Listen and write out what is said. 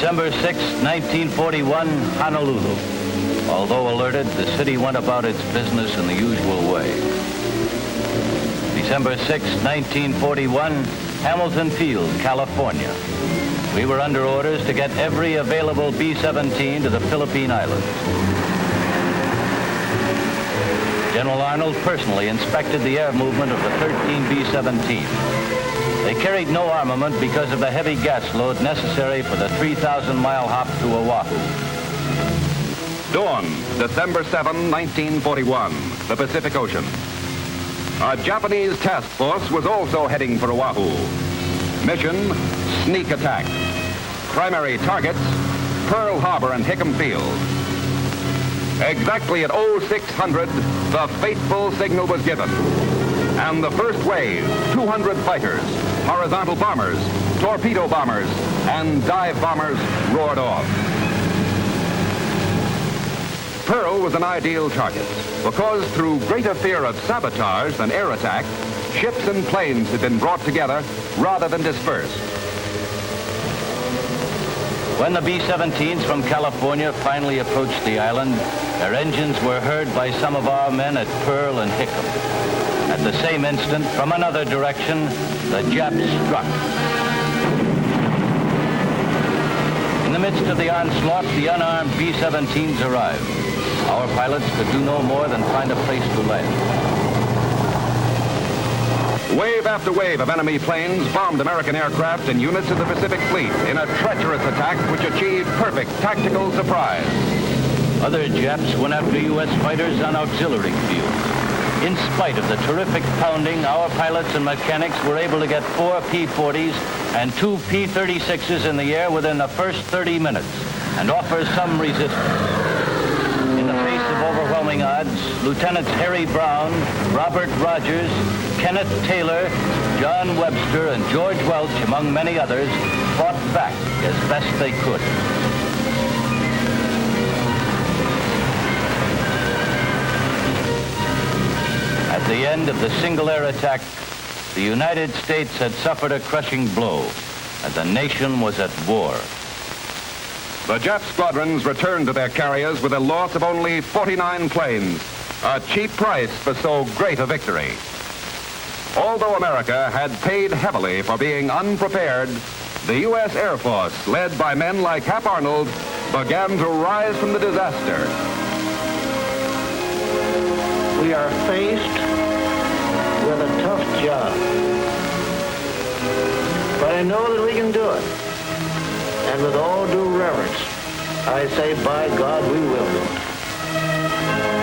December 6, 1941, Honolulu. Although alerted, the city went about its business in the usual way. December 6, 1941, Hamilton Field, California. We were under orders to get every available B-17 to the Philippine Islands. General Arnold personally inspected the air movement of the 13 B-17. They carried no armament because of the heavy gas load necessary for the 3,000-mile hop to Oahu. Dawn, December 7, 1941, the Pacific Ocean. A Japanese task force was also heading for Oahu. Mission, sneak attack. Primary targets, Pearl Harbor and Hickam Field. Exactly at 0600, the fateful signal was given. And the first wave, 200 fighters, horizontal bombers, torpedo bombers, and dive bombers roared off. Pearl was an ideal target because through greater fear of sabotage than air attack, ships and planes had been brought together rather than dispersed. When the B-17s from California finally approached the island, their engines were heard by some of our men at Pearl and Hickam. At the same instant, from another direction, the Japs struck. In the midst of the onslaught, the unarmed B-17s arrived. Our pilots could do no more than find a place to land. Wave after wave of enemy planes bombed American aircraft and units of the Pacific Fleet in a treacherous attack which achieved perfect tactical surprise. Other Japs went after U.S. fighters on auxiliary fields. In spite of the terrific pounding, our pilots and mechanics were able to get 4 P-40s and 2 P-36s in the air within the first 30 minutes and offer some resistance. In the face of overwhelming odds, Lieutenants Harry Brown, Robert Rogers, Kenneth Taylor, John Webster, and George Welch, among many others, fought back as best they could. At the end of the single air attack, the United States had suffered a crushing blow, and the nation was at war. The Jap squadrons returned to their carriers with a loss of only 49 planes, a cheap price for so great a victory. Although America had paid heavily for being unprepared, the U.S. Air Force, led by men like Hap Arnold, began to rise from the disaster. We are faced with a tough job, but I know that we can do it. And with all due reverence, I say, by God, we will do it.